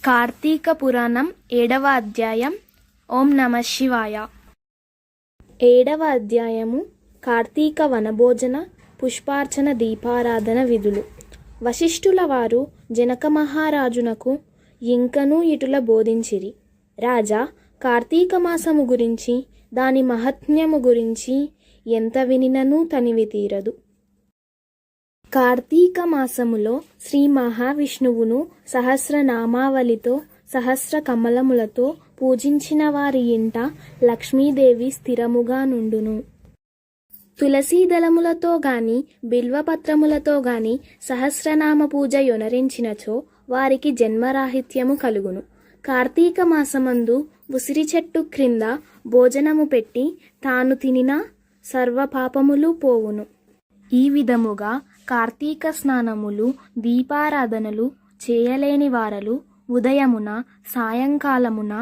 కార్తీక పురాణం 7వ అధ్యాయం. ఓం నమ శివాయ. 7వ అధ్యాయము కార్తీక వనభోజన పుష్పార్చన దీపారాధన విధులు. వశిష్ఠుల వారు జనక మహారాజునకు ఇంకనూ ఇటుల బోధించిరి. రాజా, కార్తీక మాసము గురించి దాని మహాత్మ్యము గురించి ఎంత వినినను తనివి తీరదు. కార్తీక మాసములో శ్రీ మహావిష్ణువును సహస్రనామావళితో సహస్ర కమలములతో పూజించిన వారి ఇంట లక్ష్మీదేవి స్థిరముగా నుండును. తులసీదళములతో గాని బిల్వపత్రములతో గాని సహస్రనామ పూజ యొనరించినచో వారికి జన్మరాహిత్యము కలుగును. కార్తీక మాసమందు ఉసిరి చెట్టు క్రింద భోజనము పెట్టి తాను తినిన సర్వపాపములు పోవును. ఈ విధముగా కార్తీక స్నానములు దీపారాధనలు చేయలేని వారలు ఉదయమున సాయంకాలమున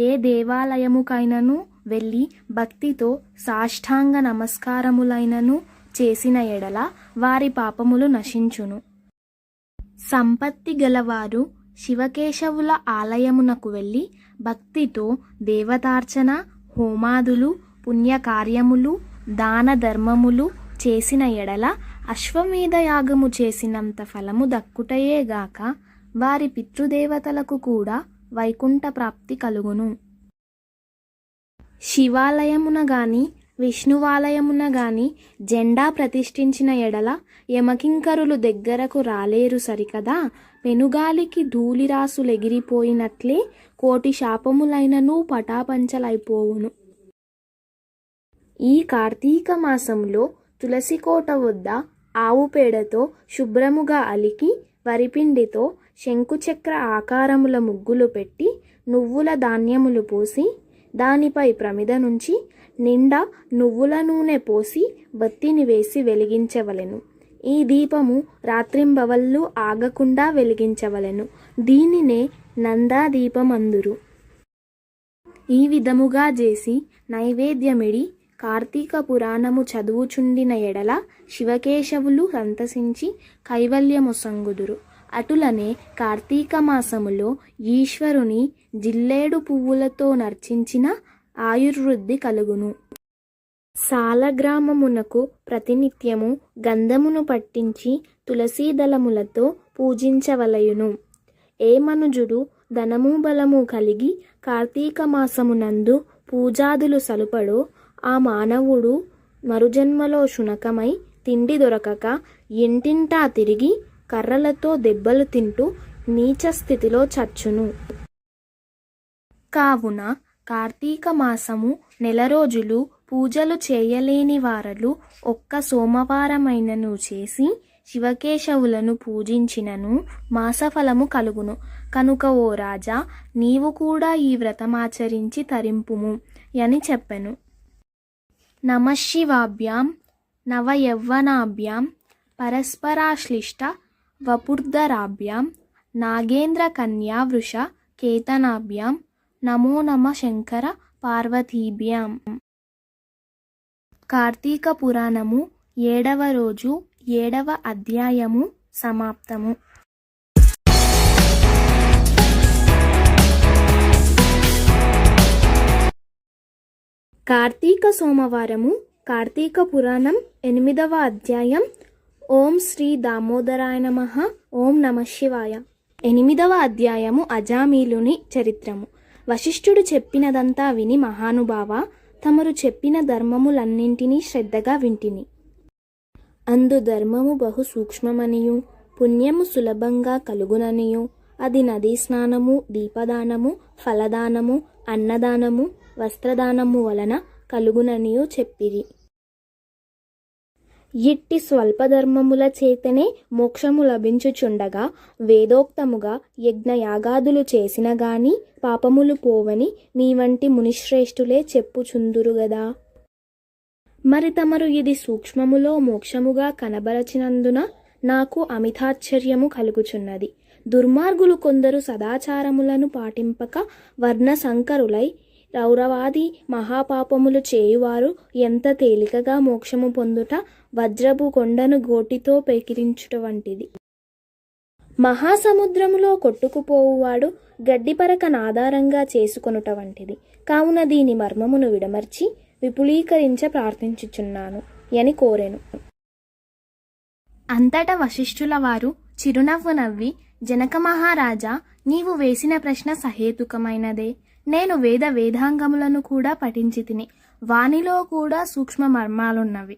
ఏ దేవాలయముకైనను వెళ్ళి భక్తితో సాష్టాంగ నమస్కారములైనను చేసిన ఎడల వారి పాపములు నశించును. సంపత్తి గలవారు శివకేశవుల ఆలయమునకు వెళ్ళి భక్తితో దేవతార్చన, హోమాదులు, పుణ్యకార్యములు, దాన ధర్మములు చేసిన ఎడల అశ్వమేధ యాగము చేసినంత ఫలము దక్కుటయేగాక వారి పితృదేవతలకు కూడా వైకుంఠ ప్రాప్తి కలుగును. శివాలయమున గాని విష్ణువాలయమున గాని జెండా ప్రతిష్ఠించిన ఎడల యమకింకరులు దగ్గరకు రాలేరు సరికదా. పెనుగాలికి ధూళిరాసులెగిరిపోయినట్లే కోటి శాపములైనను పటాపంచలైపోవును. ఈ కార్తీక మాసంలో తులసికోట వద్ద ఆవు పేడతో శుభ్రముగా అలికి వరిపిండితో శంకుచక్ర ఆకారముల ముగ్గులు పెట్టి నువ్వుల ధాన్యములు పోసి దానిపై ప్రమిద నుంచి నిండా నువ్వుల నూనె పోసి బత్తిని వేసి వెలిగించవలెను. ఈ దీపము రాత్రింబవళ్ళు ఆగకుండా వెలిగించవలెను. దీనినే నందాదీపం అందురు. ఈ విధముగా చేసి నైవేద్యమిడి కార్తీక పురాణము చదువుచుండిన ఎడల శివకేశవులు సంతసించి కైవల్యమొసంగుదురు. అటులనే కార్తీక మాసములో ఈశ్వరుని జిల్లేడు పువ్వులతో నర్చించిన ఆయుర్వృద్ధి కలుగును. సాలగ్రామమునకు ప్రతినిత్యము గంధమును పట్టించి తులసీదళములతో పూజించవలయును. ఏ మనుజుడు ధనము బలము కలిగి కార్తీక మాసమునందు పూజాదులు సలుపడో ఆ మానవుడు మరుజన్మలో శునకమై తిండి దొరకక ఇంటింటా తిరిగి కర్రలతో దెబ్బలు తింటూ నీచ స్థితిలో చచ్చును. కావున కార్తీక మాసము నెల రోజులు పూజలు చేయలేని వారలు ఒక్క సోమవారమైనను చేసి శివకేశవులను పూజించినను మాసఫలము కలుగును. కనుక ఓ రాజా, నీవు కూడా ఈ వ్రతమాచరించి తరింపుము అని చెప్పెను. నమశివాభ్యాం నవయవ్వనాభ్యాం పరస్పరాశ్లిష్ట వపుర్ధరాభ్యాం నాగేంద్ర కన్యా వృష కేతనాభ్యాం నమో నమ శంకర పార్వతీభ్యాం. కార్తీక పురాణము 7వ రోజు 7వ అధ్యాయము సమాప్తము. కార్తీక సోమవారము కార్తీక పురాణం 8వ అధ్యాయం. ఓం శ్రీ దామోదరాయ నమః. ఓం నమ శివాయ. 8వ అధ్యాయము అజామీలుని చరిత్రము. వశిష్ఠుడు చెప్పినదంతా విని మహానుభావ, తమరు చెప్పిన ధర్మములన్నింటినీ శ్రద్ధగా వింటిని. అందు ధర్మము బహు సూక్ష్మమనియు పుణ్యము సులభంగా కలుగుననియు అది నదీ స్నానము, దీపదానము, ఫలదానము, అన్నదానము, వస్త్రదానము వలన కలుగుననియు చెప్పిరి. ఇట్టి స్వల్పధర్మముల చేతనే మోక్షము లభించుచుండగా వేదోక్తముగా యజ్ఞయాగాదులు చేసిన గాని పాపములు పోవని మీ వంటి మునిశ్రేష్ఠులే చెప్పుచుందురు గదా. మరి తమరు ఇది సూక్ష్మములో మోక్షముగా కనబరచినందున నాకు అమితాశ్చర్యము కలుగుచున్నది. దుర్మార్గులు కొందరు సదాచారములను పాటింపక వర్ణ సంకరులై రౌరవాది మహాపాపములు చేయువారు ఎంత తేలికగా మోక్షము పొందుట వజ్రపు కొండను గోటితో పెకిరించుట వంటిది. మహాసముద్రములో కొట్టుకుపోవువాడు గడ్డిపరకనాధారంగా చేసుకొనుట వంటిది. కావున దీని మర్మమును విడమర్చి విపులీకరించ ప్రార్థించుచున్నాను అని కోరెను. అంతట వశిష్ఠుల వారు చిరునవ్వు నవ్వి, జనక మహారాజా, నీవు వేసిన ప్రశ్న సహేతుకమైనదే. నేను వేదాంగములను కూడా పఠించి తిని, వానిలో కూడా సూక్ష్మ మర్మాలున్నవి.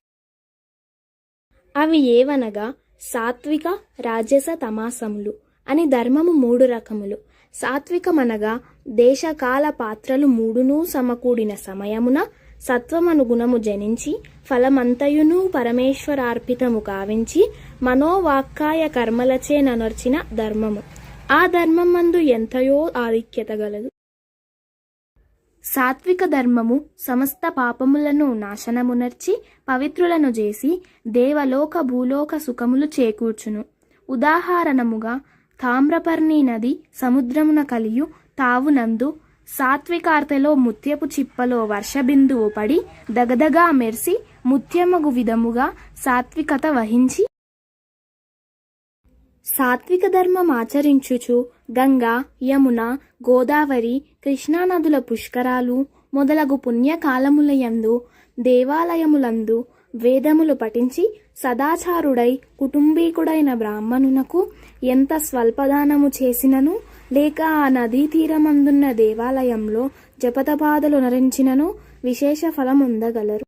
అవి ఏవనగా సాత్విక, రాజస, తమాసములు అని ధర్మము 3 రకములు. సాత్వికమనగా దేశకాల పాత్రలు 3 సమకూడిన సమయమున సత్వమను గుణము జనించి ఫలమంతయును పరమేశ్వరార్పితము కావించి మనోవాక్కాయ కర్మలచే ననర్చిన ధర్మము. ఆ ధర్మమందు ఎంతయో ఆధిక్యత గలదు. సాత్విక ధర్మము సమస్త పాపములను నాశనమునర్చి పవిత్రులను చేసి దేవలోక భూలోక సుఖములు చేకూర్చును. ఉదాహరణముగా తామ్రపర్ణి నది సముద్రమున కలియు తావునందు సాత్వికార్తెలో ముత్యపు చిప్పలో వర్షబిందువు పడి దగదగా మెరిసి ముత్యమగు విధముగా సాత్వికత వహించి సాత్విక ధర్మం ఆచరించుచు గంగా, యమున, గోదావరి, కృష్ణానదుల పుష్కరాలు మొదలగు పుణ్యకాలములయందు దేవాలయములందు వేదములు పఠించి సదాచారుడై కుటుంబీకుడైన బ్రాహ్మణునకు ఎంత స్వల్పదానము చేసినను లేక ఆ నదీ తీరమందున్న దేవాలయంలో జపతపాదలు నరించినను విశేష ఫలముందగలరు.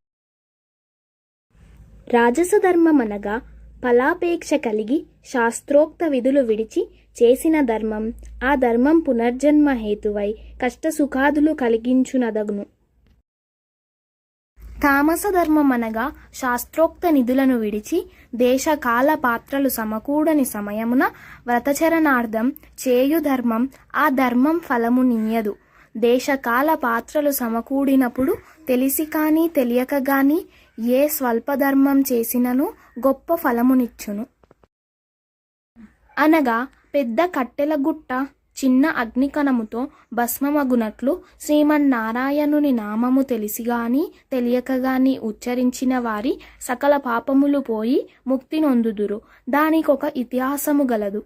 రాజస ధర్మమనగా ఫలాపేక్ష కలిగి శాస్త్రోక్త విధులు విడిచి చేసిన ధర్మం. ఆ ధర్మం పునర్జన్మ హేతువై కష్టసుఖాదులు కలిగించునదగును. తామస ధర్మమనగా శాస్త్రోక్త నిధులను విడిచి దేశకాల పాత్రలు సమకూడని సమయమున వ్రతచరణార్థం చేయు ధర్మం. ఆ ధర్మం ఫలమునియ్యదు. దేశకాల పాత్రలు సమకూడినప్పుడు తెలిసి కానీ తెలియక గాని ఏ స్వల్పధర్మం చేసినను గొప్ప ఫలమునిచ్చును. అనగా పెద్ద కట్టెల గుట్ట చిన్న అగ్నికణముతో భస్మమగునట్లు శ్రీమన్నారాయణుని నామము తెలిసిగాని తెలియకగాని ఉచ్చరించిన వారి సకల పాపములు పోయి ముక్తి నొందుదురు. దానికొక ఇతిహాసము గలదు.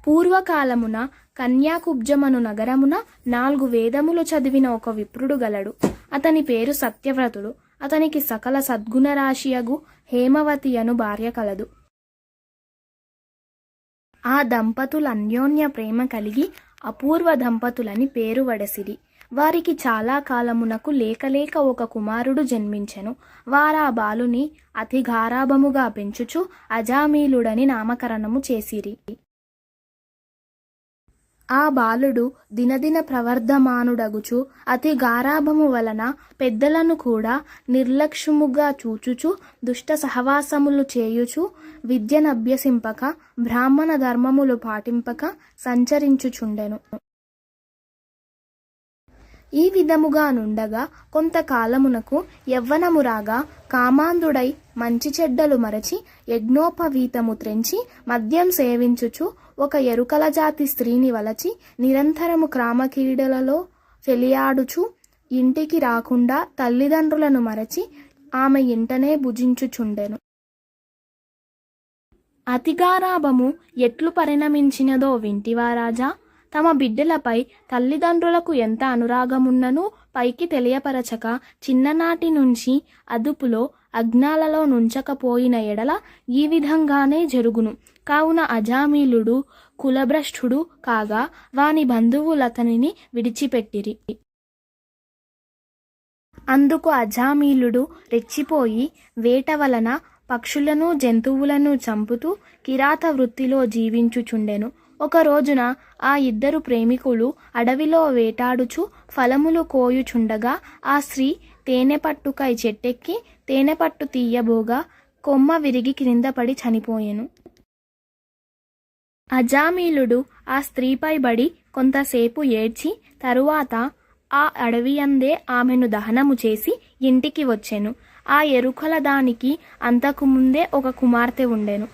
పూర్వకాలమున కన్యాకుబ్జమను నగరమున 4 వేదములు చదివిన ఒక విప్రుడు గలడు. అతని పేరు సత్యవ్రతుడు. అతనికి సకల సద్గుణరాశియగు హేమవతి అను భార్య కలదు. ఆ దంపతులు అన్యోన్య ప్రేమ కలిగి అపూర్వ దంపతులని పేరు వడసిరి. వారికి చాలా కాలమునకు లేకలేక ఒక కుమారుడు జన్మించెను. వారా బాలుని అతి గారాభముగా పెంచుచు అజామీలుడని నామకరణము చేసిరి. ఆ బాలుడు దినదిన ప్రవర్ధమానుడగుచు అతి గారాభము వలన పెద్దలను కూడా నిర్లక్ష్యముగా చూచుచు దుష్ట సహవాసములు చేయుచు విద్యనభ్యసింపక బ్రాహ్మణ ధర్మములు పాటింపక సంచరించుచుండెను. ఈ విధముగా నుండగా కొంతకాలమునకు యవ్వనము రాగా కామాంధుడై మంచి చెడ్డలు మరచి యజ్ఞోపవీతము త్రెంచి మద్యం సేవించుచు ఒక ఎరుకల జాతి స్త్రీని వలచి నిరంతరము క్రామకీడలలో ఫెలియాడుచు ఇంటికి రాకుండా తల్లిదండ్రులను మరచి ఆమె ఇంటనే భుజించుచుండెను. అతిగారాభము ఎట్లు పరిణమించినదో వింటివా రాజా? తమ బిడ్డలపై తల్లిదండ్రులకు ఎంత అనురాగమున్ననూ పైకి తెలియపరచక చిన్ననాటి నుంచి అదుపులో అజ్ఞాలలో నుంచకపోయిన ఎడల ఈ విధంగానే జరుగును. కావున అజామీలుడు కులభ్రష్టుడు కాగా వాని బంధువులతనిని విడిచిపెట్టిరి. అందుకు అజామీలుడు రెచ్చిపోయి వేట వలన పక్షులను జంతువులను చంపుతూ కిరాత వృత్తిలో జీవించుచుండెను. ఒక రోజున ఆ 2 ప్రేమికులు అడవిలో వేటాడుచు ఫలములు కోయుచుండగా ఆ స్త్రీ తేనెపట్టుకై చెట్టెక్కి తేనెపట్టు తీయబోగా కొమ్మ విరిగి క్రిందపడి చనిపోయెను. అజామీలుడు ఆ స్త్రీపై బడి కొంతసేపు ఏడ్చి తరువాత ఆ అడవియందే ఆమెను దహనము చేసి ఇంటికి వచ్చెను. ఆ ఎరుకల దానికి అంతకుముందే ఒక కుమార్తె ఉండెను.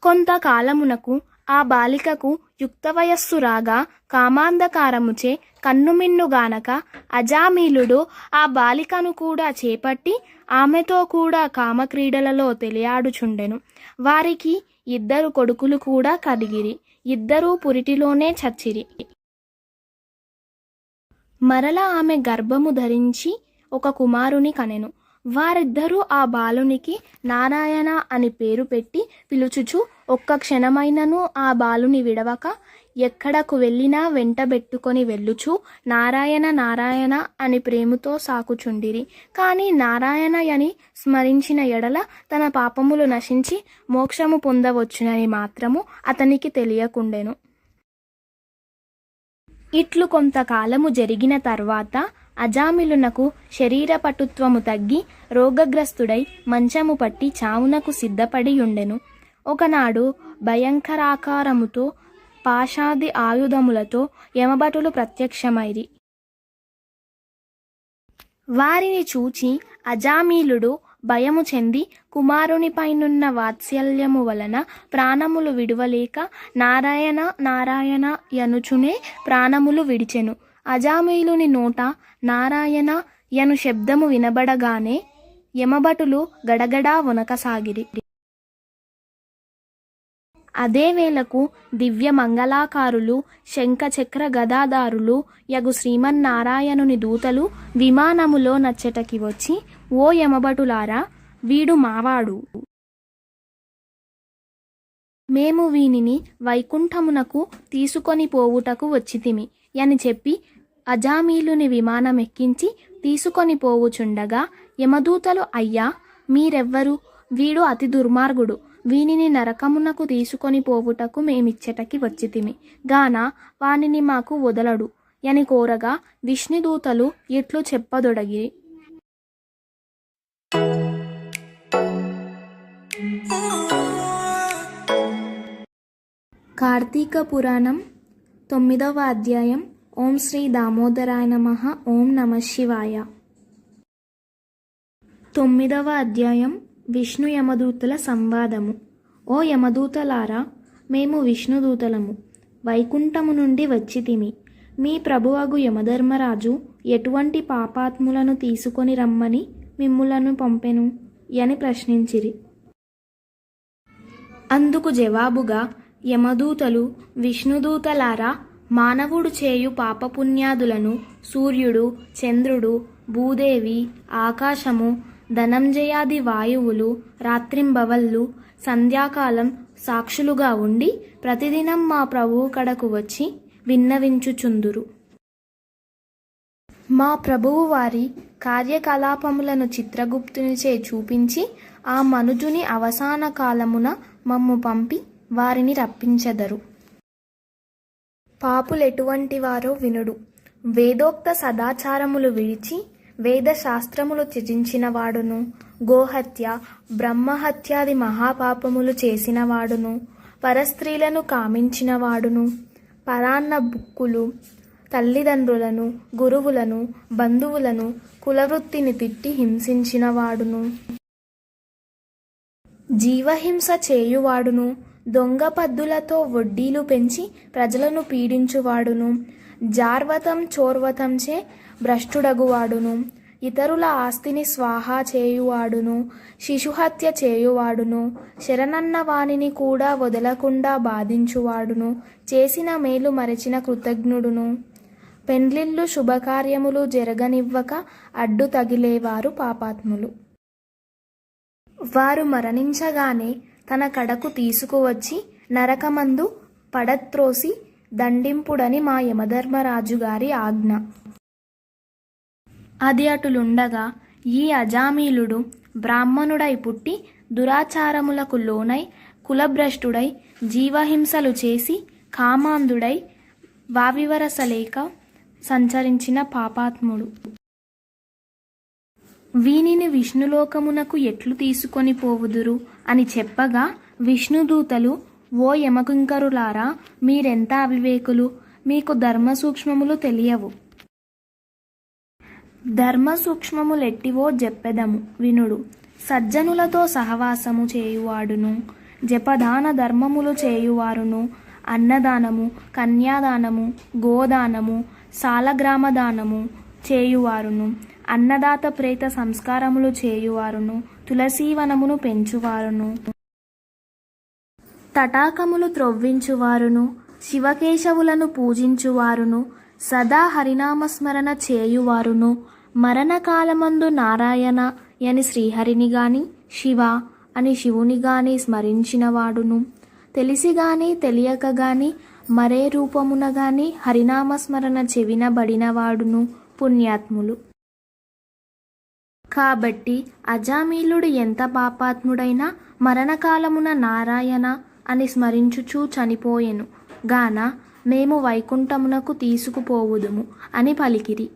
కొంతకాలమునకు ఆ బాలికకు యుక్త వయస్సు రాగా కామాంధకారముచే కన్నుమిన్నుగానక అజామీలుడు ఆ బాలికను కూడా చేపట్టి ఆమెతో కూడా కామక్రీడలలో తెలియాడుచుండెను. వారికి 2 కొడుకులు కూడా కలిగిరి. 2 పురిటిలోనే చచ్చిరి. మరల ఆమె గర్భము ధరించి ఒక కుమారుని కనెను. వారిద్దరూ ఆ బాలునికి నారాయణ అని పేరు పెట్టి పిలుచుచు ఒక్క క్షణమైనను ఆ బాలుని విడవక ఎక్కడకు వెళ్ళినా వెంటబెట్టుకొని వెళ్ళుచు నారాయణ నారాయణ అని ప్రేమతో సాకుచుండిరి. కానీ నారాయణ అని స్మరించిన ఎడల తన పాపములు నశించి మోక్షము పొందవచ్చునని మాత్రము అతనికి తెలియకుండెను. ఇట్లు కొంతకాలము జరిగిన తర్వాత అజామిలునకు శరీర పటుత్వము తగ్గి రోగగ్రస్తుడై మంచము పట్టి చావునకు సిద్ధపడి ఉండెను. ఒకనాడు భయంకరాకారముతో పాశాది ఆయుధములతో యమభటులు ప్రత్యక్షమైరి. వారిని చూచి అజామీలుడు భయము చెంది కుమారునిపైనున్న వాత్సల్యము వలన ప్రాణములు విడువలేక నారాయణ నారాయణ యనుచునే ప్రాణములు విడిచెను. అజామీలుని నోట నారాయణ యను శబ్దము వినబడగానే యమభటులు గడగడా వణకసాగిరి. అదే వేళకు దివ్య మంగళాకారులు శంఖచక్ర గదాదారులు యగు శ్రీమన్నారాయణుని దూతలు విమానములో నచ్చటకి వచ్చి, ఓ యమభటులారా, వీడు మావాడు. మేము వీనిని వైకుంఠమునకు తీసుకొని పోవుటకు వచ్చితిమి అని చెప్పి అజామీలుని విమానమెక్కించి తీసుకొని పోవుచుండగా యమదూతలు, అయ్యా మీరెవ్వరు? వీడు అతి దుర్మార్గుడు. వీనిని నరకమునకు తీసుకొని పోవుటకు మేమిచ్చటకి వచ్చితిమి గాన వానిని మాకు వదలడు అని కోరగా విష్ణుదూతలు ఇట్లు చెప్పదొడగిరి. కార్తీక పురాణం 9వ అధ్యాయం. ఓం శ్రీ దామోదరాయ నమః. ఓం నమః శివాయ. 9వ అధ్యాయం. విష్ణు యమదూతల సంవాదము. ఓ యమదూతలారా, మేము విష్ణుదూతలము, వైకుంఠము నుండి వచ్చితిమి. మీ ప్రభువగు యమధర్మరాజు ఎటువంటి పాపాత్ములను తీసుకొని రమ్మని మిమ్ములను పంపెను అని ప్రశ్నించిరి. అందుకు జవాబుగా యమదూతలు, విష్ణుదూతలారా, మానవుడు చేయు పాపపుణ్యాదులను సూర్యుడు, చంద్రుడు, భూదేవి, ఆకాశము, ధనంజయాది వాయువులు, రాత్రింబవళ్ళు, సంధ్యాకాలం సాక్షులుగా ఉండి ప్రతిదినం మా ప్రభువు కడకు వచ్చి విన్నవించుచుందురు. మా ప్రభువు వారి కార్యకలాపములను చిత్రగుప్తునిచే చూపించి ఆ మనుజుని అవసాన కాలమున మమ్ము పంపి వారిని రప్పించెదరు. పాపులెటువంటి వారో వినుడు. వేదోక్త సదాచారములు విడిచి వేదశాస్త్రములు త్యజించిన వాడును, గోహత్య, బ్రహ్మహత్యాది మహాపాపములు చేసిన వాడును, పరస్త్రీలను కామించిన వాడును, పరాన్న బుక్కులు, తల్లిదండ్రులను, గురువులను, బంధువులను, కులవృత్తిని తిట్టి హింసించిన వాడును, జీవహింస చేయువాడును, దొంగ పద్దులతో వడ్డీలు పెంచి ప్రజలను పీడించువాడును, జార్వతం చోర్వతంచే భ్రష్టుడగువాడును, ఇతరుల ఆస్తిని స్వాహా చేయువాడును, శిశుహత్య చేయువాడును, శరణన్న వానిని కూడా వదలకుండా బాధించువాడును, చేసిన మేలు మరచిన కృతజ్ఞుడును, పెండ్లిళ్ళు శుభకార్యములు జరగనివ్వక అడ్డు తగిలేవారు పాపాత్ములు. వారు మరణించగానే తన కడకు తీసుకువచ్చి నరకమందు పడత్రోసి దండింపుడని మా యమధర్మరాజు గారి ఆజ్ఞ. అది అటులుండగా ఈ అజామీలుడు బ్రాహ్మణుడై పుట్టి దురాచారములకు లోనై కులభ్రష్టుడై జీవహింసలు చేసి కామాంధుడై వావివరసలేక సంచరించిన పాపాత్ముడు. వీనిని విష్ణులోకమునకు ఎట్లు తీసుకొని పోవుదురు అని చెప్పగా విష్ణుదూతలు, ఓ యమకింకరులారా, మీరెంత అవివేకులు, మీకు ధర్మ సూక్ష్మములు తెలియవు. ధర్మ సూక్ష్మములెట్టివో చెప్పెదము వినుడు. సజ్జనులతో సహవాసము చేయువాడును, జపదాన ధర్మములు చేయువారును, అన్నదానము, కన్యాదానము, గోదానము, సాలగ్రామదానము చేయువారును, అన్నదాత ప్రేత సంస్కారములు చేయువారును, తులసీవనమును పెంచువారును, తటాకములు త్రొవ్వించువారును, శివకేశవులను పూజించువారును, సదా హరినామస్మరణ చేయువారును, మరణకాలమందు నారాయణ అని శ్రీహరిని గాని, శివ అని శివుని గాని స్మరించినవాడును, తెలిసి గాని తెలియక గాని మరే రూపమున గాని హరినామస్మరణ చెవినబడినవాడును పుణ్యాత్ములు. కాబట్టి అజామీలుడు ఎంత పాపాత్ముడైనా మరణకాలమున నారాయణ అని స్మరించుచూ చనిపోయెను గాన మేము వైకుంఠమునకు తీసుకుపోవుదుము అని పలికిరి.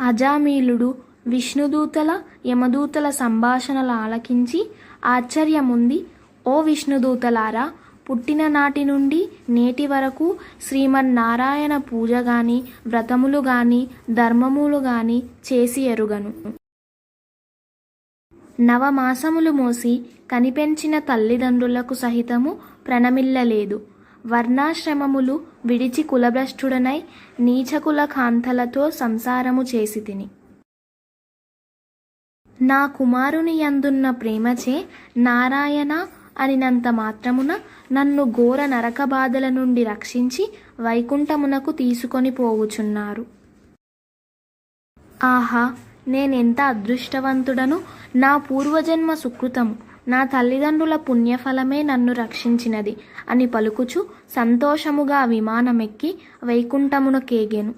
అజామీలుడు విష్ణుదూతల యమదూతల సంభాషణలు ఆలకించి ఆశ్చర్యముంది, ఓ విష్ణుదూతలారా, పుట్టిన నాటి నుండి నేటి వరకు శ్రీమన్నారాయణ పూజ గాని, వ్రతములు గాని, ధర్మములు గాని చేసి ఎరుగను. నవమాసములు మోసి కనిపెంచిన తల్లిదండ్రులకు సహితము ప్రణమిల్లలేదు. వర్ణాశ్రమములు విడిచి కులభ్రష్టుడనై నీచకుల కాంతలతో సంసారము చేసి తిని. నా కుమారుని యందున్న ప్రేమచే నారాయణ అనినంత మాత్రమున నన్ను ఘోర నరక బాధల నుండి రక్షించి వైకుంఠమునకు తీసుకొని పోవుచున్నారు. ఆహా, నేనెంత అదృష్టవంతుడను! నా పూర్వజన్మ సుకృతము, నా తల్లిదండ్రుల పుణ్యఫలమే నన్ను రక్షించినది అని పలుకుచు సంతోషముగా విమానమెక్కి వైకుంఠమునకేగెను.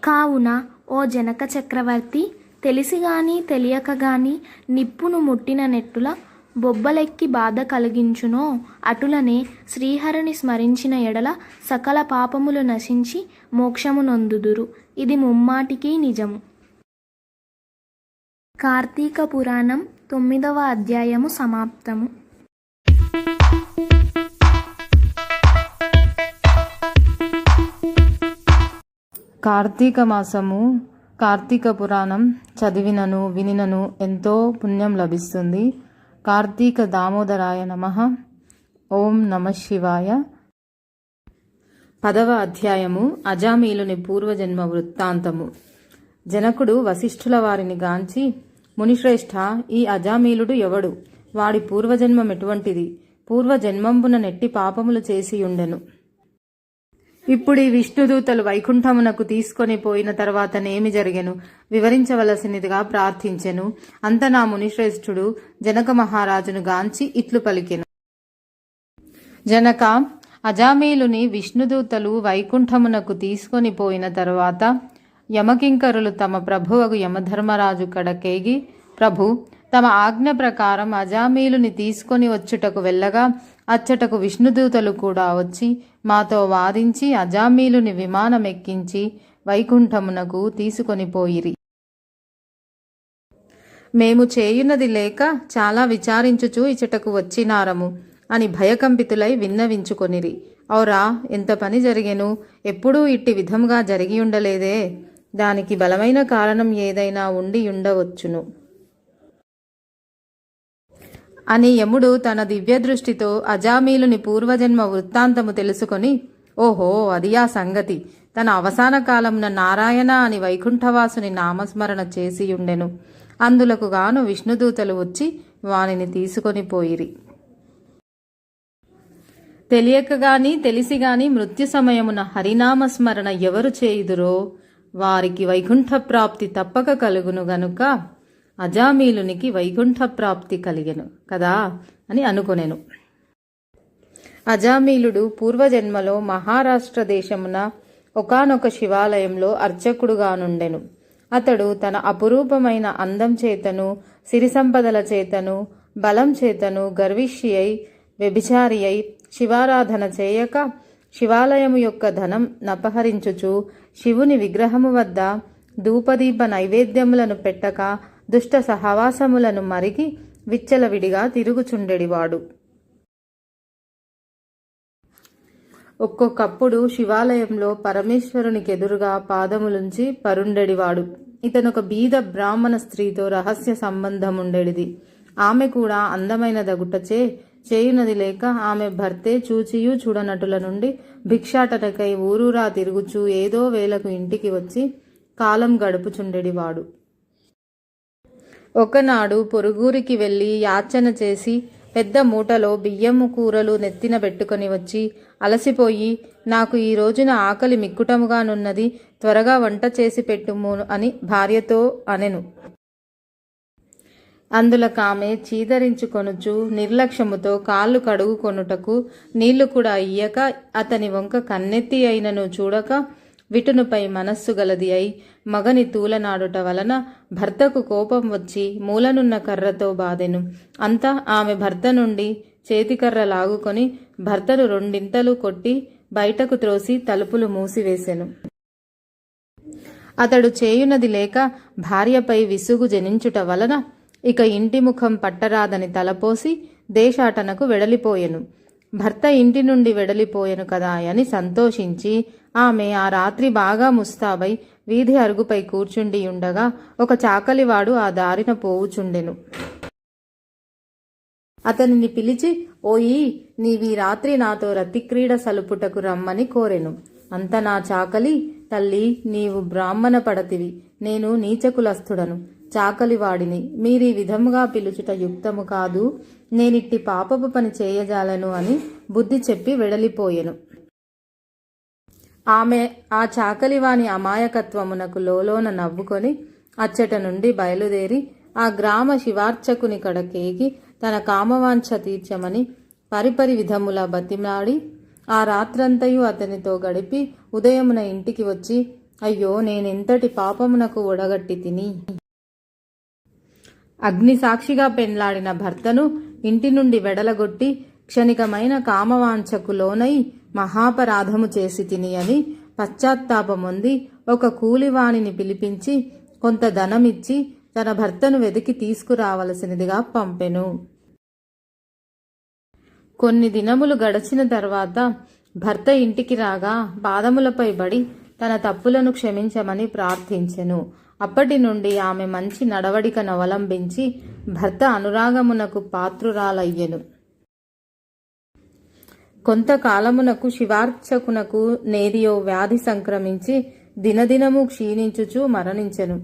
కావున ఓ జనక చక్రవర్తి, తెలిసిగాని తెలియక గాని నిప్పును ముట్టిన నెట్టుల బొబ్బలెక్కి బాధ కలిగించునో అటులనే శ్రీహరిని స్మరించిన ఎడల సకల పాపములు నశించి మోక్షము నొందుదురు. ఇది ముమ్మాటికి నిజము. కార్తీక పురాణం 9వ అధ్యాయము సమాప్తము. కార్తీక మాసము, కార్తీక పురాణం చదివినను వినినను ఎంతో పుణ్యం లభిస్తుంది. కార్తీక దామోదరాయ నమః. ఓం నమః శివాయ. 10వ అధ్యాయము అజామీలుని పూర్వజన్మ వృత్తాంతము. జనకుడు వశిష్ఠుల వారిని గాంచి, మునిశ్రేష్ఠ, ఈ అజామీలుడు ఎవడు? వాడి పూర్వజన్మం ఎటువంటిది? పూర్వజన్మంబున నెట్టి పాపములు చేసియుండెను. ఇప్పుడు ఈ విష్ణుదూతలు వైకుంఠమునకు తీసుకొని పోయిన తర్వాతనేమి జరిగెను వివరించవలసినదిగా ప్రార్థించెను. అంత నా మునిశ్రేష్ఠుడు జనక మహారాజును గాంచి ఇట్లు పలికెను. జనక, అజామీలుని విష్ణుదూతలు వైకుంఠమునకు తీసుకొని పోయిన తరువాత యమకింకరులు తమ ప్రభువగు యమధర్మరాజు కడకేగి, ప్రభు, తమ ఆజ్ఞ ప్రకారం అజామీలుని తీసుకొని వచ్చుటకు వెళ్ళగా అచ్చటకు విష్ణుదూతలు కూడా వచ్చి మాతో వాదించి అజామీలుని విమానమెక్కించి వైకుంఠమునకు తీసుకొని పోయిరి. మేము చేయున్నది లేక చాలా విచారించుచూ ఇచ్చటకు వచ్చినారము అని భయకంపితులై విన్నవించుకొనిరి. ఔరా, ఎంత పని జరిగెను! ఎప్పుడూ ఇట్టి విధంగా జరిగి ఉండలేదే. దానికి బలమైన కారణం ఏదైనా ఉండి ఉండవచ్చును అని యముడు తన దివ్య దృష్టితో అజామీలుని పూర్వజన్మ వృత్తాంతము తెలుసుకొని, ఓహో, అది ఆ సంగతి. తన అవసాన కాలమున నారాయణ అని వైకుంఠవాసుని నామస్మరణ చేసియుండెను. అందులకు గాను విష్ణుదూతలు వచ్చి వానిని తీసుకొని పోయిరి. తెలియక గాని తెలిసి గాని మృత్యు సమయమున హరినామస్మరణ ఎవరు చేయుదురో వారికి వైకుంఠ ప్రాప్తి తప్పక కలుగును గనుక అజామీలునికి వైకుంఠ ప్రాప్తి కలిగెను కదా అని అనుకొనెను. అజామీలుడు పూర్వజన్మలో మహారాష్ట్ర దేశమున ఒకానొక శివాలయంలో అర్చకుడుగానుండెను. అతడు తన అపురూపమైన అందం చేతను, సిరి సంపదల చేతను, బలం చేతను గర్విష్ఠి అయి వ్యభిచారి అయి శివారాధన చేయక శివాలయము యొక్క ధనం నపహరించుచు శివుని విగ్రహము వద్ద ధూపదీప నైవేద్యములను పెట్టక దుష్ట సహవాసములను మరిగి విచ్చలవిడిగా తిరుగుచుండెడివాడు. ఒక్కొక్కప్పుడు శివాలయంలో పరమేశ్వరునికెదురుగా పాదములుంచి పరుండెడివాడు. ఇతనొక బీద బ్రాహ్మణ స్త్రీతో రహస్య సంబంధముండెడిది. ఆమె కూడా అందమైన దగుటచే చేయునది లేక ఆమె భర్తే చూచియూ చూడనటుల నుండి భిక్షాటనకై ఊరూరా తిరుగుచూ ఏదో వేళకు ఇంటికి వచ్చి కాలం గడుపుచుండెడివాడు. ఒకనాడు పొరుగురికి వెళ్ళి యాచన చేసి పెద్ద మూటలో బియ్యము కూరలు నెత్తిన పెట్టుకొని వచ్చి అలసిపోయి, నాకు ఈ రోజున ఆకలి మిక్కుటముగానున్నది, త్వరగా వంట చేసి పెట్టుము అని భార్యతో అనెను. అందులకామె చీదరించుకొనుచు నిర్లక్ష్యముతో కాళ్ళు కడుగుకొనుటకు నీళ్లు కూడా ఇయ్యక అతని వంక కన్నెత్తి అయినను చూడక విటునుపై మనస్సు గలది అయి మగని తూలనాడుట వలన భర్తకు కోపం వచ్చి మూలనున్న కర్రతో బాదెను. అంతా ఆమె భర్త నుండి చేతికర్ర లాగుకొని భర్తను రెండింతలు కొట్టి బయటకు త్రోసి తలుపులు మూసివేసెను. అతడు చేయునది లేక భార్యపై విసుగు జనించుట వలన ఇక ఇంటి ముఖం పట్టరాదని తలపోసి దేశాటనకు వెడలిపోయెను. భర్త ఇంటి నుండి వెడలిపోయెను కదా అని సంతోషించి ఆమె ఆ రాత్రి బాగా ముస్తాబై వీధి అరుగుపై కూర్చుండి ఉండగా ఒక చాకలివాడు ఆ దారిన పోవుచుండెను. అతనిని పిలిచి, ఓయి, నీవీ రాత్రి నాతో రతిక్రీడ సలుపుటకు రమ్మని కోరెను. అంత నా చాకలి, తల్లి, నీవు బ్రాహ్మణ పడతివి, నేను నీచకులస్థుడను, చాకలివాడిని, మీరీ విధముగా పిలుచుట యుక్తము కాదు, నేనిట్టి పాపపు పని చేయజాలను అని బుద్ధి చెప్పి వెడలిపోయెను. ఆమె ఆ చాకలివాని అమాయకత్వమునకు లోలోన నవ్వుకొని అచ్చట నుండి బయలుదేరి ఆ గ్రామ శివార్చకుని కడకేగి తన కామవాంఛ తీర్చమని పరిపరి విధముల బతిమాడి ఆ రాత్రంతయు అతనితో గడిపి ఉదయమున ఇంటికి వచ్చి, అయ్యో, నేనెంతటి పాపమునకు ఒడగట్టి తిని. అగ్ని సాక్షిగా పెండ్లాడిన భర్తను ఇంటి నుండి వెడలగొట్టి క్షణికమైన కామవాంఛకు లోనై మహాపరాధము చేసి తిని అని పశ్చాత్తాపమొంది ఒక కూలివాణిని పిలిపించి కొంత ధనమిచ్చి తన భర్తను వెతికి తీసుకురావలసినదిగా పంపెను. కొన్ని దినములు గడిచిన తర్వాత భర్త ఇంటికి రాగా పాదములపై బడి తన తప్పులను క్షమించమని ప్రార్థించెను. అప్పటి నుండి ఆమె మంచి నడవడికను అవలంబించి భర్త అనురాగమునకు పాత్రురాలయ్యెను. కొంతకాలమునకు శివార్చకునకు నేదియో వ్యాధి సంక్రమించి దినదినము క్షీణించుచు మరణించెను.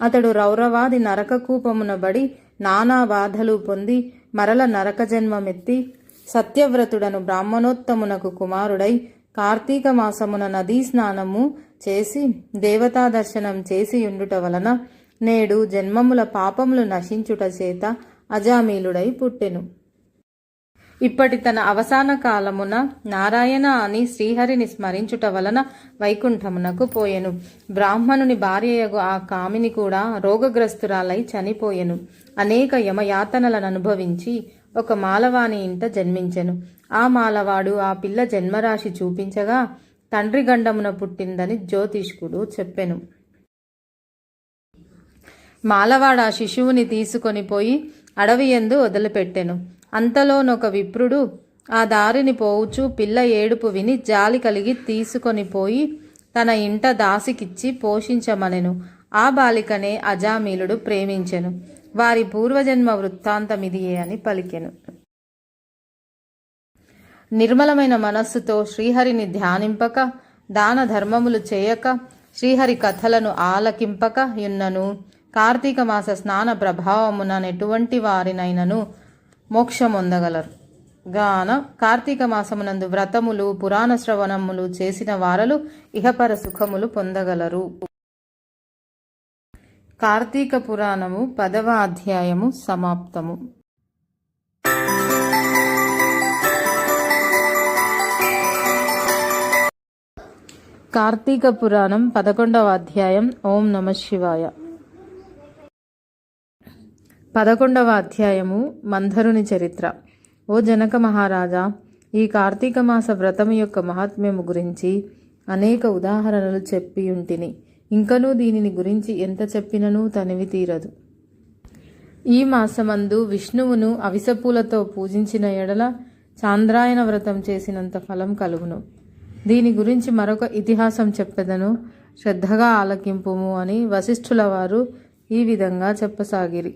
అతడు రౌరవాది నరకకూపమున బడి నానా బాధలు పొంది మరల నరక జన్మమెత్తి సత్యవ్రతుడను బ్రాహ్మణోత్తమునకు కుమారుడై కార్తీక మాసమున నదీ స్నానము చేసి దేవతా దర్శనం చేసి ఉండుట వలన నేడు జన్మముల పాపములు నశించుట చేత అజామీలుడై పుట్టెను. ఇప్పటి తన అవసాన కాలమున నారాయణ అని శ్రీహరిని స్మరించుట వలన వైకుంఠమునకు పోయెను. బ్రాహ్మణుని భార్యయగు ఆ కామిని కూడా రోగగ్రస్తురాలై చనిపోయెను. అనేక యమయాతనలను అనుభవించి ఒక మాలవాని ఇంట జన్మించెను. ఆ మాలవాడు ఆ పిల్ల జన్మరాశి చూపించగా తండ్రి గండమున పుట్టిందని జ్యోతిష్కుడు చెప్పెను. మాలవాడ ఆ శిశువుని తీసుకొని పోయి అడవియందు వదిలిపెట్టెను. అంతలోనొక విప్రుడు ఆ దారిని పోవుచూ పిల్ల ఏడుపు విని జాలి కలిగి తీసుకొని పోయి తన ఇంట దాసికిచ్చి పోషించమనెను. ఆ బాలికనే అజామీలుడు ప్రేమించెను. వారి పూర్వజన్మ వృత్తాంతమిదియే అని పలికెను. నిర్మలమైన మనస్సుతో శ్రీహరిని ధ్యానింపక దాన ధర్మములు చేయక శ్రీహరి కథలను ఆలకింపక యున్నను కార్తీక మాస స్నాన ప్రభావమున ఎటువంటి వారినైనను మోక్షమొందగలరు గాన కార్తీక మాసమునందు వ్రతములు పురాణ శ్రవణములు చేసిన వారలు ఇహపర సుఖములు పొందగలరు. కార్తీక పురాణము 10వ అధ్యాయము సమాప్తము. కార్తీక పురాణం 11వ అధ్యాయం. ఓం నమ శివాయ. 11వ అధ్యాయము మంధరుని చరిత్ర. ఓ జనక మహారాజా, ఈ కార్తీక మాస వ్రతము యొక్క మహాత్మ్యము గురించి అనేక ఉదాహరణలు చెప్పి ఉంటిని. ఇంకనూ దీనిని గురించి ఎంత చెప్పిననూ తనివి తీరదు. ఈ మాసమందు విష్ణువును అవిసపూలతో పూజించిన ఎడల చాంద్రాయణ వ్రతం చేసినంత ఫలం కలుగును. దీని గురించి మరొక ఇతిహాసం చెప్పెదను, శ్రద్ధగా ఆలకింపుము అని వశిష్ఠుల వారు ఈ విధంగా చెప్పసాగిరి.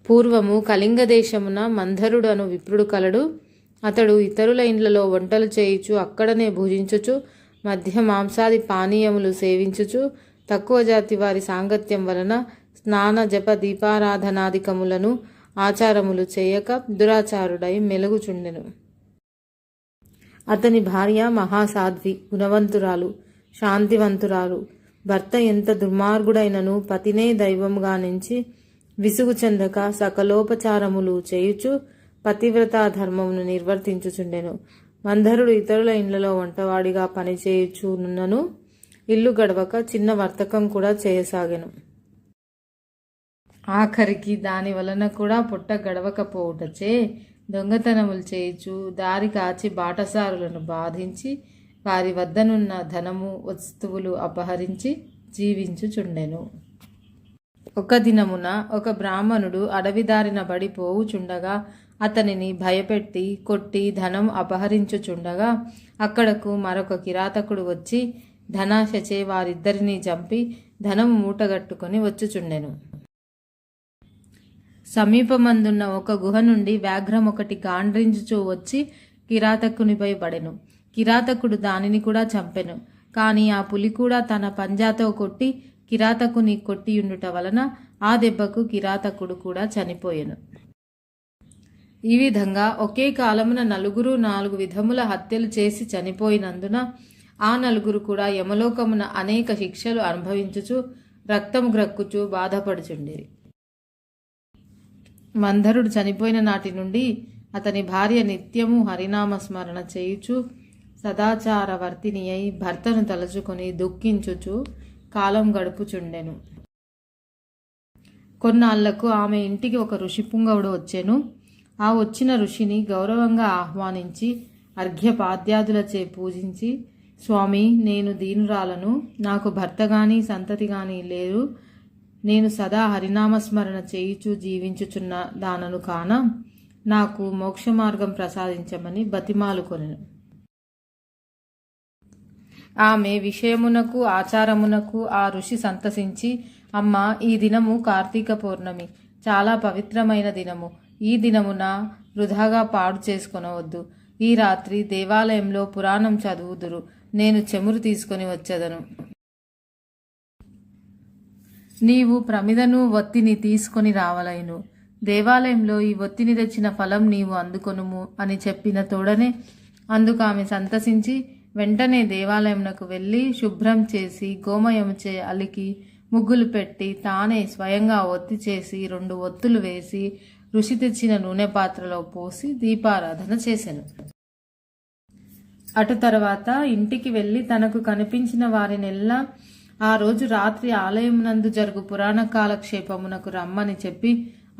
పూర్వము కళింగ దేశమున మంధరుడు అను విప్రుడు కలడు. అతడు ఇతరుల ఇండ్లలో వంటలు చేయుచు అక్కడనే భుజించుచు మధ్య మాంసాది పానీయములు సేవించుచు తక్కువ జాతి వారి సాంగత్యం వలన స్నాన జప దీపారాధనాదికములను ఆచారములు చేయక దురాచారుడై మెలుగుచుండెను. అతని భార్య మహాసాధ్వి, గుణవంతురాలు, శాంతివంతురాలు. భర్త ఎంత దుర్మార్గుడైనను పతినే దైవముగా నుంచి విసుగు చెందక సకలోపచారములు చేయుచు పతివ్రతా ధర్మమును నిర్వర్తించుచుండెను. మంధరుడు ఇతరుల ఇండ్లలో వంటవాడిగా పనిచేయుచున్నను ఇల్లు గడవక చిన్న వర్తకం కూడా చేయసాగెను. ఆఖరికి దాని వలన కూడా పొట్ట గడవకపోవుటచే దొంగతనములు చేయుచు దారి కాచి బాటసారులను బాధించి వారి వద్దనున్న ధనము వస్తువులు అపహరించి జీవించుచుండెను. ఒక దినమున ఒక బ్రాహ్మణుడు అడవిదారిన బడి పోవుచుండగా అతనిని భయపెట్టి కొట్టి ధనం అపహరించుచుండగా అక్కడకు మరొక కిరాతకుడు వచ్చి ధనాశచే వారిద్దరినీ చంపి ధనము మూటగట్టుకొని వచ్చుచుండెను. సమీపమందున్న ఒక గుహ నుండి వ్యాఘ్రం ఒకటి గాండ్రించుచూ వచ్చి కిరాతకునిపై పడెను. కిరాతకుడు దానిని కూడా చంపెను. కానీ ఆ పులి కూడా తన పంజాతో కొట్టి కిరాతకుని కొట్టియుండుట వలన ఆ దెబ్బకు కిరాతకుడు కూడా చనిపోయెను. ఈ విధంగా ఒకే కాలమున నలుగురు 4 విధముల హత్యలు చేసి చనిపోయినందున ఆ నలుగురు కూడా యమలోకమున అనేక శిక్షలు అనుభవించుచు రక్తము గ్రక్కుచు బాధపడుచుండిరి. మంధరుడు చనిపోయిన నాటి నుండి అతని భార్య నిత్యము హరినామస్మరణ చేయుచు సదాచారవర్తిని అయి భర్తను తలుచుకొని దుఃఖించుచు కాలం గడుపుచుండెను. కొన్నాళ్లకు ఆమె ఇంటికి ఒక ఋషి పుంగవుడు వచ్చెను. ఆ వచ్చిన ఋషిని గౌరవంగా ఆహ్వానించి అర్ఘ్యపాద్యాదులచే పూజించి, స్వామి, నేను దీనురాలను, నాకు భర్త గాని సంతతి గాని లేరు. నేను సదా హరినామస్మరణ చేయుచు జీవించుచున్న దానను కాన నాకు మోక్ష మార్గం ప్రసాదించమని బతిమాలుకొనెను. ఆమె విషయమునకు ఆచారమునకు ఆ ఋషి సంతసించి, అమ్మ, ఈ దినము కార్తీక పౌర్ణమి, చాలా పవిత్రమైన దినము. ఈ దినమున వృధాగా పాడు చేసుకొనవద్దు. ఈ రాత్రి దేవాలయంలో పురాణం చదువుదురు. నేను చెమురు తీసుకొని వచ్చేదను. నీవు ప్రమిదను ఒత్తిని తీసుకొని రావలైను. దేవాలయంలో ఈ ఒత్తిని తెచ్చిన ఫలం నీవు అందుకొనుము అని చెప్పిన తోడనే అందుకు ఆమె సంతసించి వెంటనే దేవాలయంకు వెళ్ళి శుభ్రం చేసి గోమయముచే అలికి ముగ్గులు పెట్టి తానే స్వయంగా ఒత్తి చేసి 2 ఒత్తులు వేసి ఋషి తెచ్చిన నూనె పాత్రలో పోసి దీపారాధన చేసెను. అటు తర్వాత ఇంటికి వెళ్ళి తనకు కనిపించిన వారినెల్లా ఆ రోజు రాత్రి ఆలయమునందు జరుగు పురాణ కాలక్షేపమునకు రమ్మని చెప్పి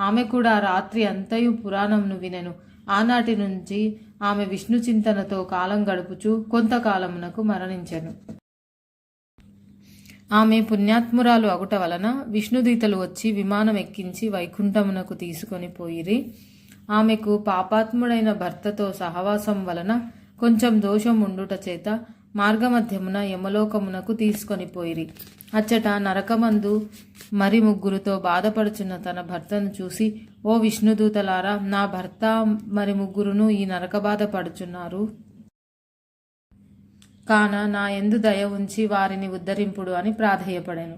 ఆమె కూడా రాత్రి అంతయు పురాణమును వినెను. ఆనాటి నుంచి ఆమె విష్ణు చింతనతో కాలం గడుపుచు కొంతకాలమునకు మరణించెను. ఆమె పుణ్యాత్మురాలు అగుట వలన విష్ణుదీతలు వచ్చి విమానం ఎక్కించి వైకుంఠమునకు తీసుకొని పోయిరి. ఆమెకు పాపాత్ముడైన భర్తతో సహవాసం వలన కొంచెం దోషం ఉండుట చేత మార్గమధ్యమున యమలోకమునకు తీసుకొని పోయిరి. అచ్చట నరకమందు మరి 3 బాధపడుచున్న తన భర్తను చూసి, ఓ విష్ణుదూతలారా, నా భర్త మరి 3 ఈ నరక బాధ పడుచున్నారు కాన నా యందు దయ ఉంచి వారిని ఉద్ధరింపుడు అని ప్రాధేయపడాను.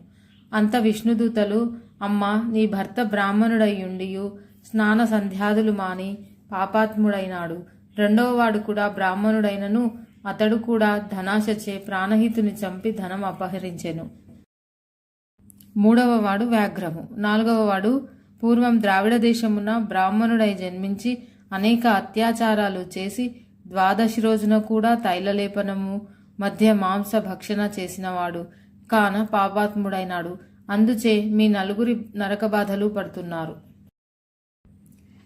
అంత విష్ణుదూతలు, అమ్మ, నీ భర్త బ్రాహ్మణుడయ్యుండియు స్నాన సంధ్యాదులు మాని పాపాత్ముడైనాడు. 2వ వాడు కూడా బ్రాహ్మణుడైనను అతడు కూడా ధనాశచే ప్రాణహితుని చంపి ధనం అపహరించెను. 3వ వాడు వ్యాఘ్రము. 4వ వాడు పూర్వం ద్రావిడ దేశమున బ్రాహ్మణుడై జన్మించి అనేక అత్యాచారాలు చేసి 12 రోజున కూడా తైలలేపనము మధ్య మాంస భక్షణ చేసినవాడు కాన పాపాత్ముడైనాడు. అందుచే మీ 4 నరక బాధలు పడుతున్నారు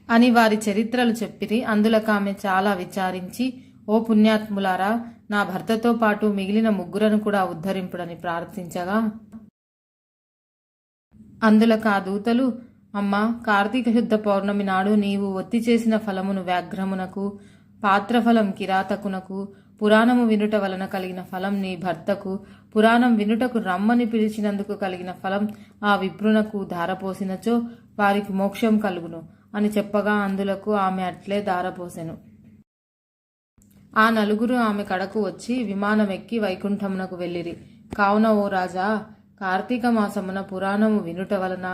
అని వారి చరిత్రలు చెప్పిరి. అందులకు ఆమె చాలా విచారించి, ఓ పుణ్యాత్ములారా, నా భర్తతో పాటు మిగిలిన 3 కూడా ఉద్ధరింపుడని ప్రార్థించగా అందులకు ఆ దూతలు, అమ్మ, కార్తీక శుద్ధ పౌర్ణమి నాడు నీవు ఒత్తి చేసిన ఫలమును వ్యాఘ్రమునకు, పాత్రఫలం కిరాతకునకు, పురాణము వినుట వలన కలిగిన ఫలం నీ భర్తకు, పురాణం వినుటకు రమ్మని పిలిచినందుకు కలిగిన ఫలం ఆ విప్రునకు ధారపోసినచో వారికి మోక్షం కలుగును అని చెప్పగా అందులకు ఆమె అట్లే దారపోసెను. ఆ నలుగురు ఆమె కడకు వచ్చి విమానమెక్కి వైకుంఠమునకు వెళ్ళిరి. కావున ఓ రాజా, కార్తీక మాసమున పురాణము వినుట వలన,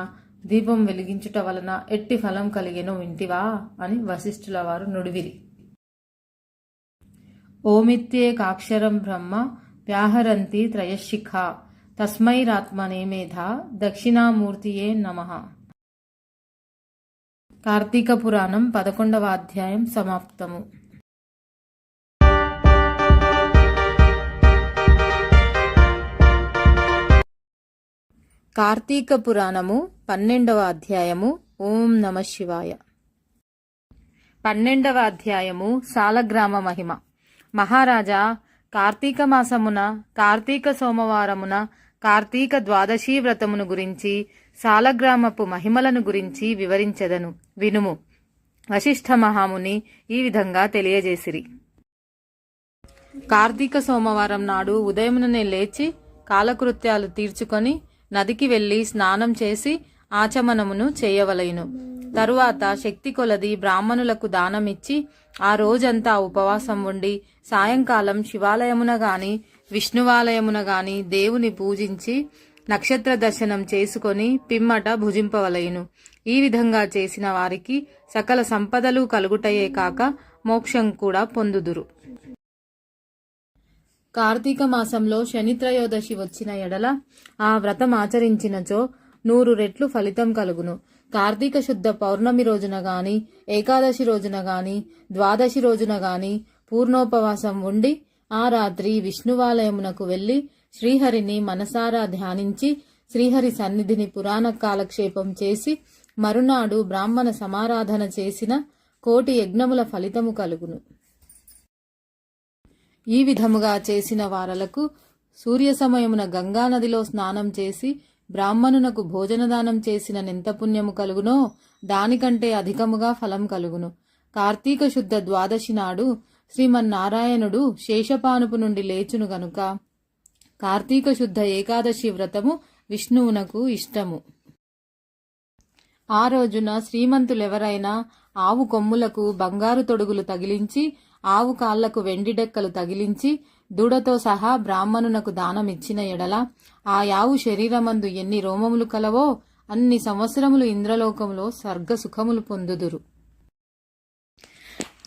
దీపం వెలిగించుట వలన ఎట్టి ఫలం కలిగెనో వింటివా అని వశిష్ఠుల వారు నుడివిరి. ఓమిత్యేకాక్షరం బ్రహ్మ వ్యాహరంతి త్రయశిఖా తస్మైరాత్మనే మేధా దక్షిణామూర్తియే నమః. కార్తీక పురాణం 11వ అధ్యాయం సమాప్తము. కార్తీక పురాణము 12వ అధ్యాయము. ఓం నమ శివాయ. 12వ అధ్యాయము సాలగ్రామ మహిమ. మహారాజా, కార్తీక మాసమున కార్తీక సోమవారమున కార్తీక ద్వాదశీ వ్రతమును గురించి సాలగ్రామపు మహిమలను గురించి వివరించెదను, వినుము. వశిష్ఠ మహాముని ఈ విధంగా తెలియజేసిరి. కార్తీక సోమవారం నాడు ఉదయముననే లేచి కాలకృత్యాలు తీర్చుకొని నదికి వెళ్లి స్నానం చేసి ఆచమనమును చేయవలయును. తరువాత శక్తి కొలది బ్రాహ్మణులకు దానమిచ్చి ఆ రోజంతా ఉపవాసం ఉండి సాయంకాలం శివాలయమున గాని విష్ణువాలయమున గాని దేవుని పూజించి నక్షత్ర దర్శనం చేసుకొని పిమ్మట భుజింపవలయును. ఈ విధంగా చేసిన వారికి సకల సంపదలు కలుగుటయే కాక మోక్షం కూడా పొందుదురు. కార్తీక మాసంలో శనిత్రయోదశి వచ్చిన ఎడల ఆ వ్రతం ఆచరించినచో 100 రెట్లు ఫలితం కలుగును. కార్తీక శుద్ధ పౌర్ణమి రోజున గాని, ఏకాదశి రోజున గాని, ద్వాదశి రోజున గాని పూర్ణోపవాసం ఉండి ఆ రాత్రి విష్ణువాలయమునకు వెళ్లి శ్రీహరిని మనసారా ధ్యానించి శ్రీహరి సన్నిధిని పురాణ కాలక్షేపం చేసి మరునాడు బ్రాహ్మణ సమారాధన చేసిన 1,000,000 యజ్ఞముల ఫలితము కలుగును. ఈ విధముగా చేసిన వారలకు సూర్య సమయమున గంగానదిలో స్నానం చేసి బ్రాహ్మణునకు భోజనదానం చేసిన నెంత పుణ్యము కలుగునో దానికంటే అధికముగా ఫలం కలుగును. కార్తీక శుద్ధ ద్వాదశి నాడు శ్రీమన్నారాయణుడు శేషపానుపు నుండి లేచును గనుక కార్తీక శుద్ధ ఏకాదశి వ్రతము విష్ణువునకు ఇష్టము. ఆ రోజున శ్రీమంతులెవరైనా ఆవు కొమ్ములకు బంగారు తొడుగులు తగిలించి ఆవు కాళ్లకు వెండి డెక్కలు తగిలించి దూడతో సహా బ్రాహ్మణునకు దానమిచ్చిన ఎడల ఆ యావు శరీరమందు ఎన్ని రోమములు కలవో అన్ని సంవత్సరములు ఇంద్రలోకములో స్వర్గ సుఖములు పొందుదురు.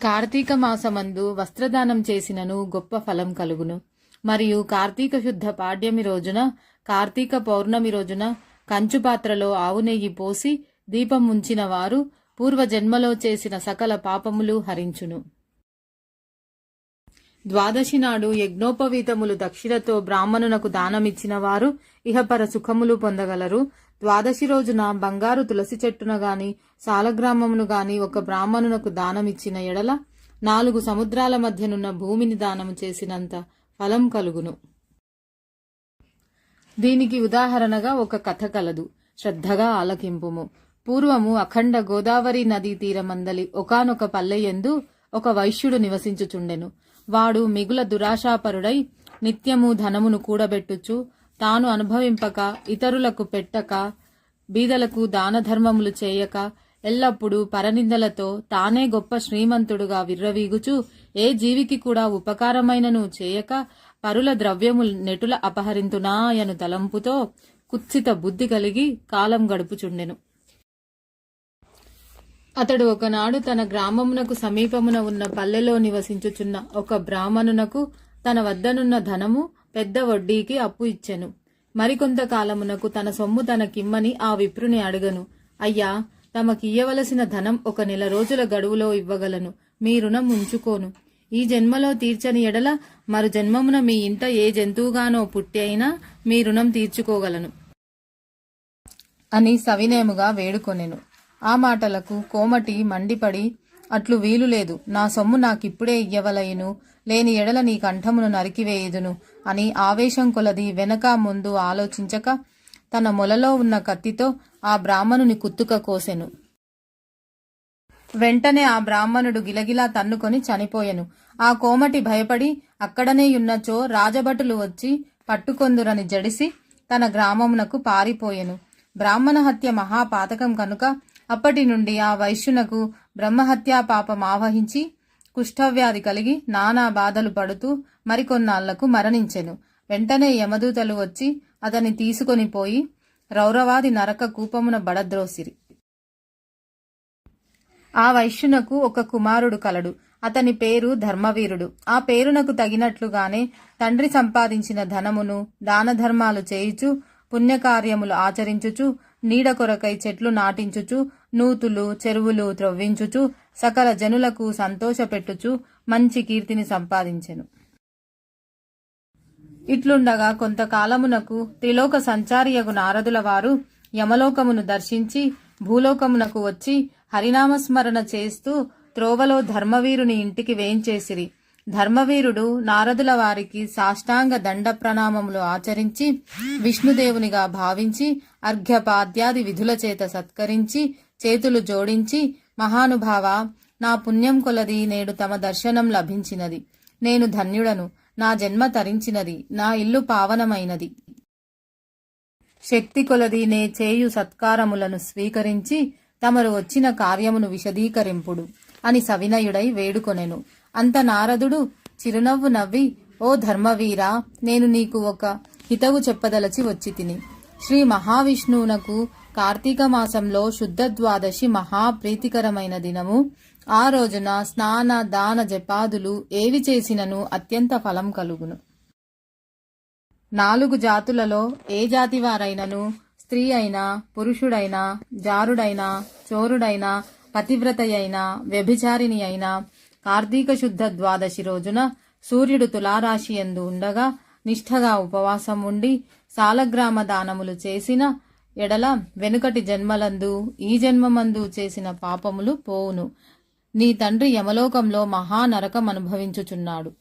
కార్తీక మాసమందు వస్త్రదానం చేసినను గొప్ప ఫలం కలుగును. మరియు కార్తీక శుద్ధ పాడ్యమి రోజున, కార్తీక పౌర్ణమి రోజున కంచు పాత్రలో ఆవు నెయ్యి పోసి దీపం ఉంచిన వారు పూర్వజన్మలో చేసిన సకల పాపములు హరించును. ద్వాదశి నాడు యజ్ఞోపవీతములు దక్షిణతో బ్రాహ్మణునకు దానమిచ్చిన వారు ఇహపర సుఖములు పొందగలరు. ద్వాదశి రోజున బంగారు తులసి చెట్టున గాని సాలగ్రామమును గాని ఒక బ్రాహ్మణునకు దానమిచ్చిన ఎడల 4 సముద్రాల మధ్యనున్న భూమిని దానము చేసినంత ఫలం కలుగును. దీనికి ఉదాహరణగా ఒక కథ కలదు, శ్రద్ధగా ఆలకింపుము. పూర్వము అఖండ గోదావరి నదీ తీరమందలి ఒకానొక పల్లెయందు ఒక వైశ్యుడు నివసించుచుండెను. వాడు మిగుల దురాశాపరుడై నిత్యము ధనమును కూడబెట్టుచు తాను అనుభవింపక ఇతరులకు పెట్టక బీదలకు దానధర్మములు చేయక ఎల్లప్పుడూ పరనిందలతో తానే గొప్ప శ్రీమంతుడుగా విర్రవీగుచు ఏ జీవికి కూడా ఉపకారమైనను చేయక పరుల ద్రవ్యములు నెటుల అపహరింతునాయను తలంపుతో కుత్సిత బుద్ధి కలిగి కాలం గడుపుచుండెను. అతడు ఒకనాడు తన గ్రామమునకు సమీపమున ఉన్న పల్లెలో నివసించుచున్న ఒక బ్రాహ్మణునకు తన వద్దనున్న ధనము పెద్ద వడ్డీకి అప్పు ఇచ్చెను. మరికొంత కాలమునకు తన సొమ్ము తనకిమ్మని ఆ విప్రుని అడుగను. అయ్యా, తమకియ్యవలసిన ధనం 1 నెల రోజుల గడువులో ఇవ్వగలను, మీ రుణం ఉంచుకోను. ఈ జన్మలో తీర్చని ఎడల మరు జన్మమున మీ ఇంట ఏ జంతువుగానో పుట్టి అయినా మీ రుణం తీర్చుకోగలను అని సవినేముగా వేడుకొనెను. ఆ మాటలకు కోమటి మండిపడి, అట్లు వీలులేదు, నా సొమ్ము నాకిప్పుడే ఇయ్యవలయును, లేని ఎడల నీ కంఠమును నరికివేయుదును అని ఆవేశం కొలది వెనక ముందు ఆలోచించక తన మొలలో ఉన్న కత్తితో ఆ బ్రాహ్మణుని కుత్తుక కోసెను. వెంటనే ఆ బ్రాహ్మణుడు గిలగిలా తన్నుకొని చనిపోయెను. ఆ కోమటి భయపడి అక్కడనేయున్నచో రాజభటులు వచ్చి పట్టుకొందురని జడిసి తన గ్రామమునకు పారిపోయెను. బ్రాహ్మణ హత్య మహాపాతకం కనుక అప్పటి నుండి ఆ వైశ్యునకు బ్రహ్మహత్యా పాపం ఆవహించి కుష్ఠవ్యాధి కలిగి నానా బాధలు పడుతూ మరికొన్నాళ్లకు మరణించెను. వెంటనే యమదూతలు వచ్చి అతని తీసుకొని పోయి రౌరవాది నరక కూపమున బడద్రోసిరి. ఆ వైశ్యునకు ఒక కుమారుడు కలడు. అతని పేరు ధర్మవీరుడు. ఆ పేరునకు తగినట్లుగానే తండ్రి సంపాదించిన ధనమును దాన ధర్మాలు చేయుచు, పుణ్యకార్యములు ఆచరించుచు, నీడ కొరకై చెట్లు నాటించుచు, నూతులు చెరువులు త్రవ్వించుచు, సకల జనులకు సంతోషపెట్టుచు మంచి కీర్తిని సంపాదించెను. ఇట్లుండగా కొంతకాలమునకు త్రిలోక సంచారియగు నారదుల వారు యమలోకమును దర్శించి భూలోకమునకు వచ్చి హరినామస్మరణ చేస్తూ త్రోవలో ధర్మవీరుని ఇంటికి వేంచేసిరి. ధర్మవీరుడు నారదుల వారికి సాష్టాంగ దండ ప్రణామములు ఆచరించి విష్ణుదేవునిగా భావించి అర్ఘ్యపాద్యాది విధుల చేత సత్కరించి చేతులు జోడించి, మహానుభావ, నా పుణ్యం కొలది నేడు తమ దర్శనం లభించినది. నేను ధన్యుడను. నా జన్మ తరించినది. నా ఇల్లు పావనమైనది. శక్తి కొలది నే చేయు సత్కారములను స్వీకరించి తమరు వచ్చిన కార్యమును విశదీకరింపుడు అని సవినయుడై వేడుకొనెను. అంత నారదుడు చిరునవ్వు నవ్వి, ఓ ధర్మవీరా, నేను నీకు ఒక హితవు చెప్పదలచి వచ్చి తిని. శ్రీ మహావిష్ణువునకు కార్తీక మాసంలో శుద్ధ ద్వాదశి మహాప్రీతికరమైన దినము. ఆ రోజున స్నాన దాన జపాదులు ఏవి చేసినను అత్యంత ఫలం కలుగును. 4 జాతులలో ఏ జాతివారైనను, స్త్రీ అయినా పురుషుడైనా, జారుడైనా చోరుడైనా, పతివ్రతయైనా వ్యభిచారిణి అయినా కార్తీక శుద్ధ ద్వాదశి రోజున సూర్యుడు తులారాశి యందు ఉండగా నిష్ఠగా ఉపవాసం ఉండి సాలగ్రామ దానములు చేసిన ఎడల వెనుకటి జన్మలందు ఈ జన్మమందు చేసిన పాపములు పోవును. నీ తండ్రి యమలోకంలో మహానరకం అనుభవించుచున్నాడు.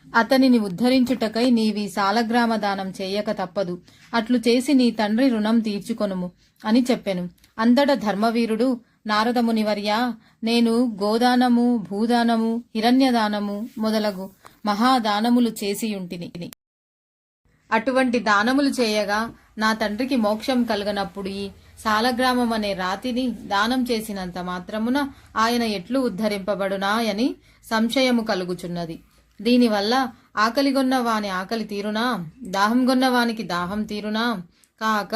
అతనిని ఉద్ధరించుటకై నీవి సాలగ్రామ దానం చేయక తప్పదు. అట్లు చేసి నీ తండ్రి రుణం తీర్చుకొనుము అని చెప్పెను. అంతట ధర్మవీరుడు, నారదమునివర్యా, నేను గోదానము, భూదానము, హిరణ్యదానము మొదలగు మహాదానములు చేసియుంటిని. అటువంటి దానములు చేయగా నా తండ్రికి మోక్షం కలగనప్పుడు ఈ సాలగ్రామం అనే రాతిని దానం చేసినంత మాత్రమున ఆయన ఎట్లు ఉద్ధరింపబడునా అని సంశయము కలుగుచున్నది. దీనివల్ల ఆకలిగొన్న వాని ఆకలి తీరునా, దాహంగొన్న వానికి దాహం తీరునా కాక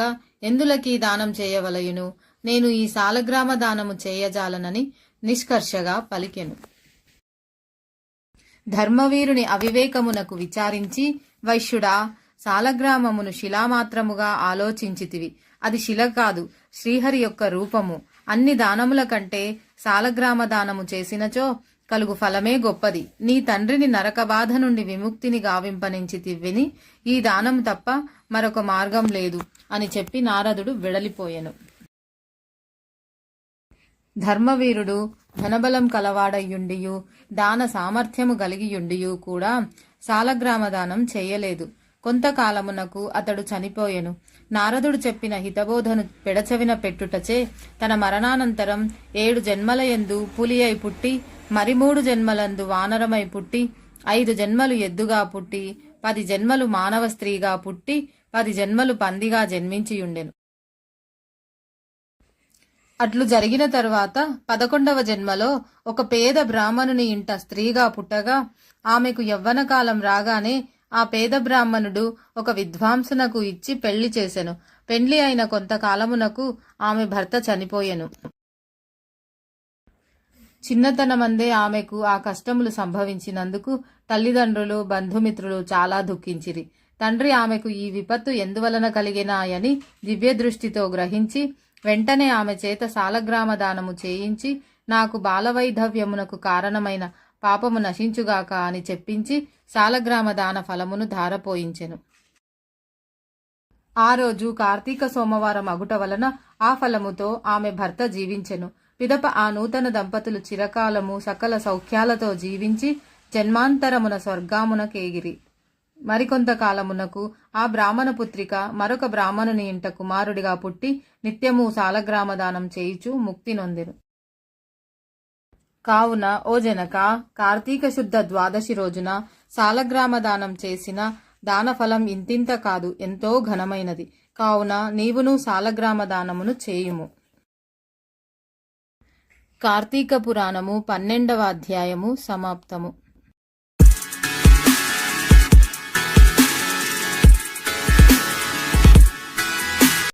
ఎందులకి దానం చేయవలయును. నేను ఈ సాలగ్రామ దానము చేయజాలనని నిష్కర్షగా పలికెను. ధర్మవీరుని అవివేకమునకు విచారించి, వైశ్యుడా, సాలగ్రామమును శిలామాత్రముగా ఆలోచించితివి. అది శిల కాదు, శ్రీహరి యొక్క రూపము. అన్ని దానముల కంటే సాలగ్రామ దానము చేసినచో కలుగు ఫలమే గొప్పది. నీ తండ్రిని నరక బాధ నుండి విముక్తిని గావింపనించితివ్విని. ఈ దానము తప్ప మరొక మార్గం లేదు అని చెప్పి నారదుడు వెడలిపోయెను. ధర్మవీరుడు ధనబలం కలవాడయ్యుండియు దాన సామర్థ్యము కలిగియుండియు కూడా సాలగ్రామ దానం చేయలేదు. కొంతకాలమునకు అతడు చనిపోయెను. నారదుడు చెప్పిన హితబోధను పెడచెవిన పెట్టుటచే తన మరణానంతరం 7 జన్మలయందు పులి అయి పుట్టి, మరి 3 జన్మలందు వానరమై పుట్టి, 5 జన్మలు ఎద్దుగా పుట్టి, 10 జన్మలు మానవ స్త్రీగా పుట్టి, 10 జన్మలు పందిగా జన్మించియుండెను. అట్లు జరిగిన తరువాత 11వ జన్మలో ఒక పేద బ్రాహ్మణుని ఇంట స్త్రీగా పుట్టగా ఆమెకు యవ్వన కాలం రాగానే ఆ పేద బ్రాహ్మణుడు ఒక విద్వాంసునకు ఇచ్చి పెళ్లి చేసెను. పెండ్లి అయిన కొంతకాలమునకు ఆమె భర్త చనిపోయెను. చిన్నతనమందే ఆమెకు ఆ కష్టములు సంభవించినందుకు తల్లిదండ్రులు, బంధుమిత్రులు చాలా దుఃఖించిరి. తండ్రి ఆమెకు ఈ విపత్తు ఎందువలన కలిగినాయని దివ్య దృష్టితో గ్రహించి వెంటనే ఆమె చేత సాలగ్రామ దానము చేయించి, నాకు బాలవైధవ్యమునకు కారణమైన పాపము నశించుగాక అని చెప్పించి సాలగ్రామ దాన ఫలమును ధారపోయించెను. ఆ రోజు కార్తీక సోమవారం అగుట వలన ఆ ఫలముతో ఆమె భర్త జీవించెను. పిదప ఆ నూతన దంపతులు చిరకాలము సకల సౌఖ్యాలతో జీవించి జన్మాంతరమున స్వర్గామున కేగిరి. మరికొంతకాలమునకు ఆ బ్రాహ్మణ పుత్రిక మరొక బ్రాహ్మణుని ఇంట కుమారుడిగా పుట్టి నిత్యము సాలగ్రామదానం చేయుచు ముక్తి నొందెను. కావున ఓ జనక, కార్తీక శుద్ధ ద్వాదశి రోజున సాలగ్రామ దానం చేసిన దానఫలం ఇంతింత కాదు, ఎంతో ఘనమైనది. కావున నీవును సాలగ్రామ దానమును చేయుము. కార్తీక పురాణము 12వ అధ్యాయము సమాప్తము.